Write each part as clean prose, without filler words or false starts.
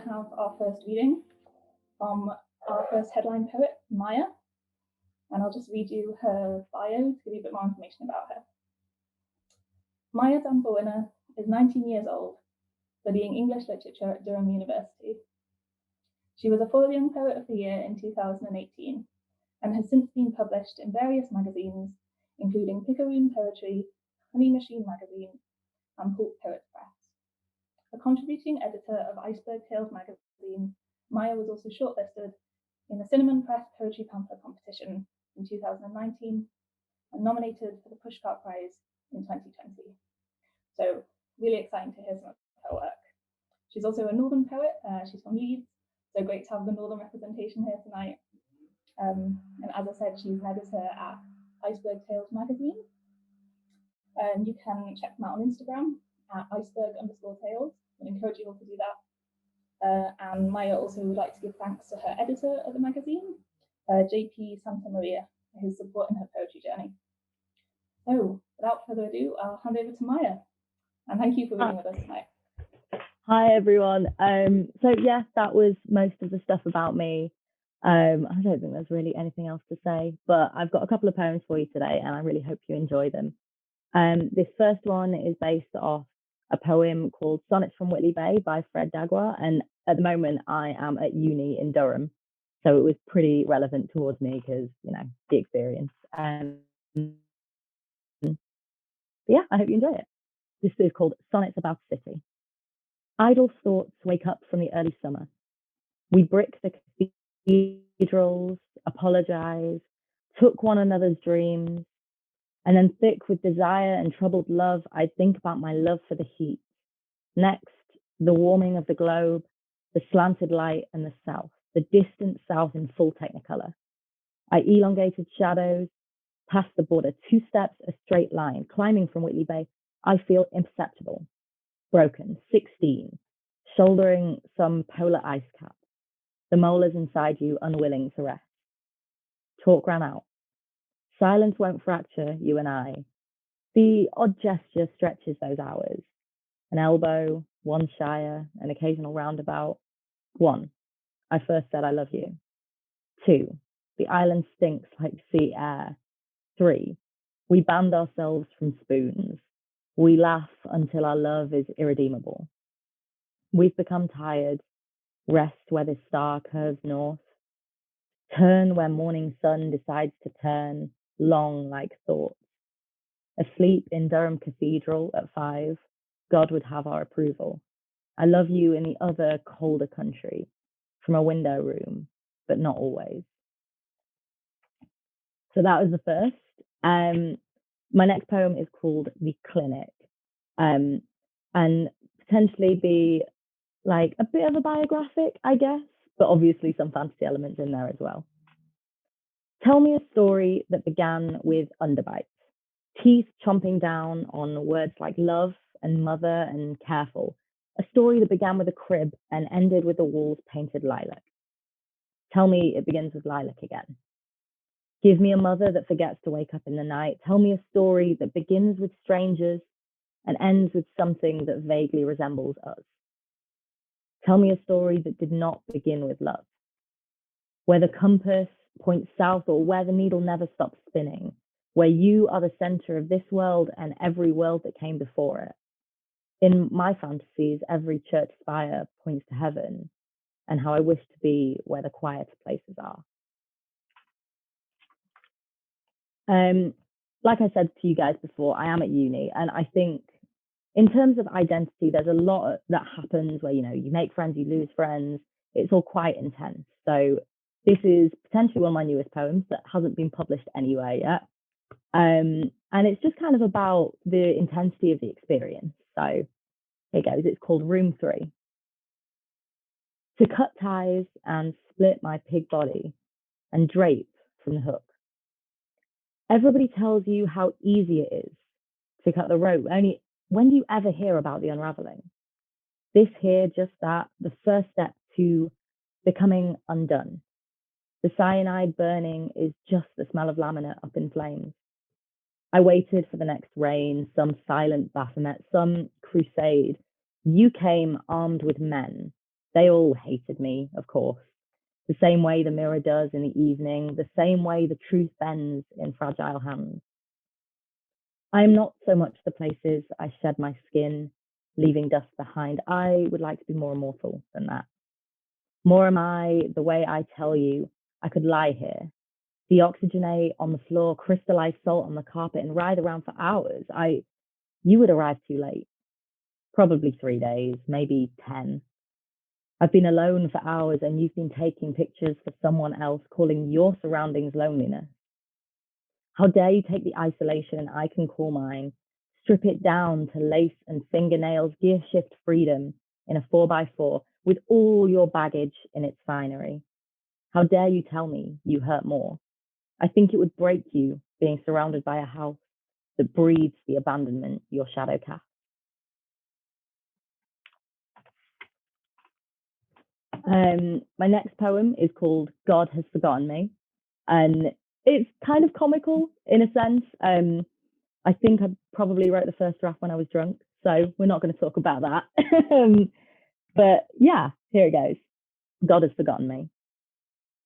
have our first reading from our first headline poet, Maiya, and I'll just read you her bio to give you a bit more information about her. Maiya Damawinna is 19 years old, studying English literature at Durham University. She was a Full Young Poet of the Year in 2018 and has since been published in various magazines, including Pickeroon Poetry, Honey Machine Magazine, and Pulp Poets Press. A contributing editor of Iceberg Tales magazine, Maiya was also shortlisted in the Cinnamon Press Poetry Pamphlet Competition in 2019 and nominated for the Pushcart Prize in 2020. So really exciting to hear some of her work. She's also a Northern poet. She's from Leeds, so great to have the Northern representation here tonight. And as I said, she's an editor at Iceberg Tales magazine. And you can check them out on Instagram at iceberg_tales. I encourage you all to do that. And Maiya also would like to give thanks to her editor of the magazine, JP Santa Maria, for his support in her poetry journey. So without further ado, I'll hand over to Maiya. And thank you for reading with us tonight. Hi, everyone. So yes, that was most of the stuff about me. I don't think there's really anything else to say, but I've got a couple of poems for you today, and I really hope you enjoy them. This first one is based off a poem called Sonnets from Whitley Bay by Fred Dagwa, and at the moment I am at uni in Durham, so it was pretty relevant towards me because, you know, the experience. Yeah, I hope you enjoy it. This is called Sonnets About a City. Idle thoughts wake up from the early summer. We brick the cathedrals, apologize, took one another's dreams, and then thick with desire and troubled love, I think about my love for the heat. Next, the warming of the globe, the slanted light and the south, the distant south in full technicolor. I elongated shadows, past the border, 2 steps, a straight line, climbing from Whitley Bay. I feel imperceptible, broken, 16, shouldering some polar ice cap. The molars inside you unwilling to rest. Talk ran out. Silence won't fracture you and I. The odd gesture stretches those hours. An elbow, one shire, an occasional roundabout. 1, I first said I love you. 2, the island stinks like sea air. 3, we banned ourselves from spoons. We laugh until our love is irredeemable. We've become tired. Rest where the star curves north. Turn where morning sun decides to turn, long like thoughts. Asleep in Durham Cathedral at 5, God would have our approval. I love you in the other colder country, from a window room, but not always. So that was the first. My next poem is called The Clinic, and potentially be like a bit of a biographic, I guess, but obviously some fantasy elements in there as well. Tell me a story that began with underbites, teeth chomping down on words like love and mother and careful. A story that began with a crib and ended with the walls painted lilac. Tell me it begins with lilac again. Give me a mother that forgets to wake up in the night. Tell me a story that begins with strangers and ends with something that vaguely resembles us. Tell me a story that did not begin with love, where the compass points south or where the needle never stops spinning, where you are the center of this world and every world that came before it. In my fantasies, every church spire points to heaven and how I wish to be where the quieter places are. Like I said to you guys before, I am at uni, and I think in terms of identity, there's a lot that happens where, you know, you make friends, you lose friends. It's all quite intense. So this is potentially one of my newest poems that hasn't been published anywhere yet. And it's just kind of about the intensity of the experience. So here it goes. It's called Room 3. To cut ties and split my pig body and drape from the hook. Everybody tells you how easy it is to cut the rope. Only when do you ever hear about the unraveling? This here, just that, the first step to becoming undone. The cyanide burning is just the smell of laminate up in flames. I waited for the next rain, some silent Baphomet, some crusade. You came armed with men, They all hated me, of course, the same way the mirror does in the evening, the same way the truth bends in fragile hands. I am not so much the places I shed my skin, leaving dust behind. I would like to be more immortal than that. More am I the way I tell you I could lie here, deoxygenate on the floor, crystallize salt on the carpet, and ride around for hours. You would arrive too late. Probably 3 days, maybe 10. I've been alone for hours and you've been taking pictures for someone else, calling your surroundings loneliness. How dare you take the isolation I can call mine, strip it down to lace and fingernails, gear shift freedom in a 4x4 with all your baggage in its finery. How dare you tell me you hurt more? I think it would break you being surrounded by a house that breeds the abandonment your shadow casts. My next poem is called God Has Forgotten Me, and it's kind of comical in a sense. I think I probably wrote the first draft when I was drunk, so we're not going to talk about that. But yeah, here it goes. God has forgotten me.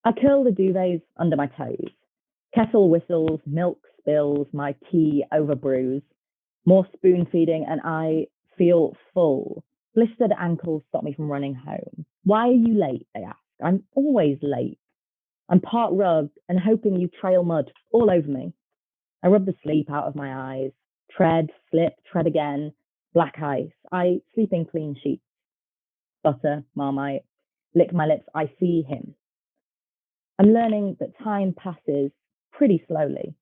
I curl the duvets under my toes. Kettle whistles, milk spills, my tea overbrews. More spoon feeding, and I feel full. Blistered ankles stop me from running home. Why are you late? They ask. I'm always late. I'm part rugged and hoping you trail mud all over me. I rub the sleep out of my eyes. Tread, slip, tread again. Black ice. I sleep in clean sheets. Butter, Marmite. Lick my lips. I see him. I'm learning that time passes pretty slowly.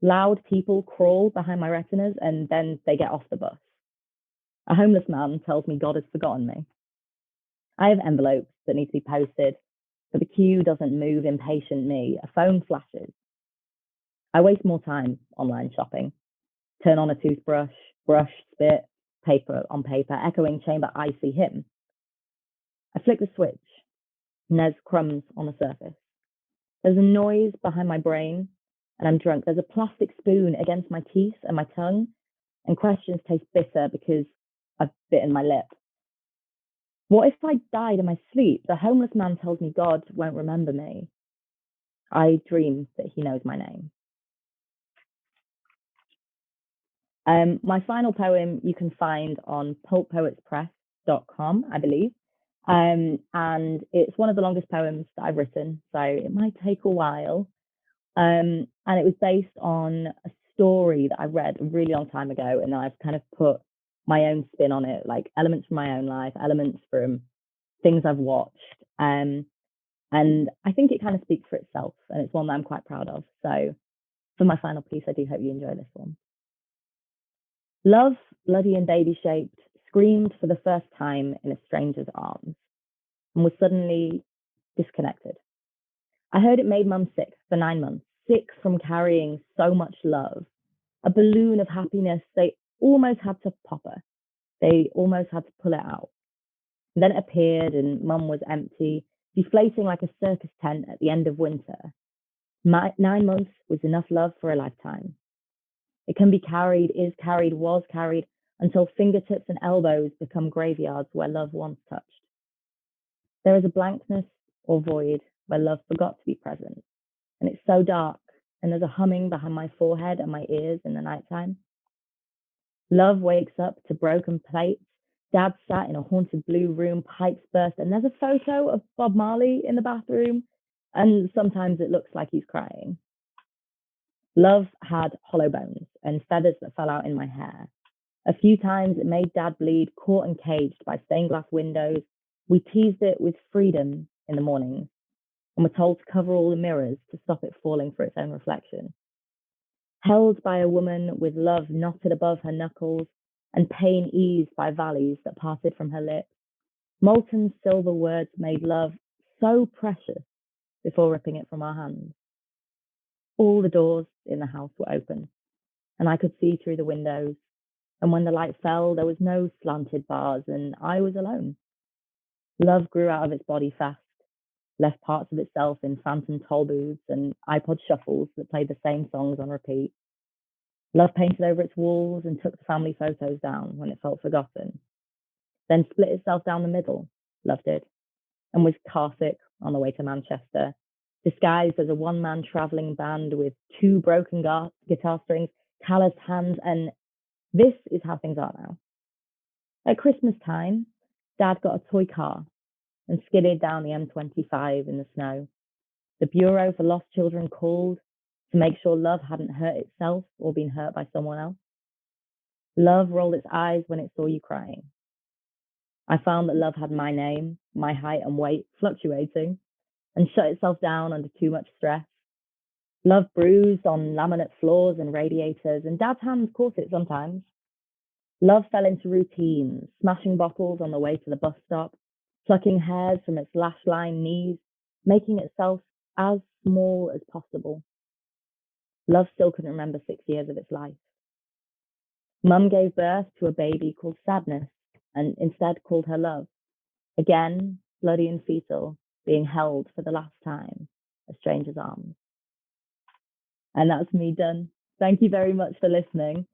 Loud people crawl behind my retinas and then they get off the bus. A homeless man tells me God has forgotten me. I have envelopes that need to be posted, but the queue doesn't move impatient me. A phone flashes. I waste more time online shopping. Turn on a toothbrush, brush, spit, paper on paper, echoing chamber, I see him. I flick the switch, and there's crumbs on the surface. There's a noise behind my brain, and I'm drunk. There's a plastic spoon against my teeth and my tongue, and questions taste bitter because I've bitten my lip. What if I died in my sleep? The homeless man tells me God won't remember me. I dream that he knows my name. My final poem you can find on pulppoetspress.com, I believe. And it's one of the longest poems that I've written, so it might take a while. And it was based on a story that I read a really long time ago, and I've kind of put my own spin on it, like elements from my own life, elements from things I've watched. And I think it kind of speaks for itself, and it's one that I'm quite proud of. So for my final piece, I do hope you enjoy this one. Love, bloody and baby-shaped, screamed for the first time in a stranger's arms and was suddenly disconnected. I heard it made Mum sick for 9 months, sick from carrying so much love, a balloon of happiness. They almost had to pop her. They almost had to pull it out. And then it appeared and Mum was empty, deflating like a circus tent at the end of winter. 9 months was enough love for a lifetime. It can be carried, is carried, was carried, until fingertips and elbows become graveyards where love once touched. There is a blankness or void where love forgot to be present. And it's so dark, and there's a humming behind my forehead and my ears in the nighttime. Love wakes up to broken plates. Dad sat in a haunted blue room, pipes burst, and there's a photo of Bob Marley in the bathroom, and sometimes it looks like he's crying. Love had hollow bones and feathers that fell out in my hair. A few times it made Dad bleed, caught and caged by stained glass windows. We teased it with freedom in the mornings and were told to cover all the mirrors to stop it falling for its own reflection. Held by a woman with love knotted above her knuckles and pain eased by valleys that parted from her lips, molten silver words made love so precious before ripping it from our hands. All the doors in the house were open, and I could see through the windows. And when the light fell, there was no slanted bars, and I was alone. Love grew out of its body fast, left parts of itself in phantom toll booths and iPod shuffles that played the same songs on repeat. Love painted over its walls and took the family photos down when it felt forgotten. Then split itself down the middle, love did. and was car sick on the way to Manchester, disguised as a one-man traveling band with two broken guitar strings, calloused hands, and this is how things are now. At Christmas time, Dad got a toy car and skidded down the M25 in the snow. The Bureau for Lost Children called to make sure Love hadn't hurt itself or been hurt by someone else. Love rolled its eyes when it saw you crying. I found that Love had my name, my height and weight fluctuating, and shut itself down under too much stress. Love bruised on laminate floors and radiators, and Dad's hands caught it sometimes. Love fell into routines, smashing bottles on the way to the bus stop, plucking hairs from its lash-lined knees, making itself as small as possible. Love still couldn't remember 6 years of its life. Mum gave birth to a baby called Sadness and instead called her Love. Again, bloody and fetal, being held for the last time, a stranger's arms. And that's me done. Thank you very much for listening.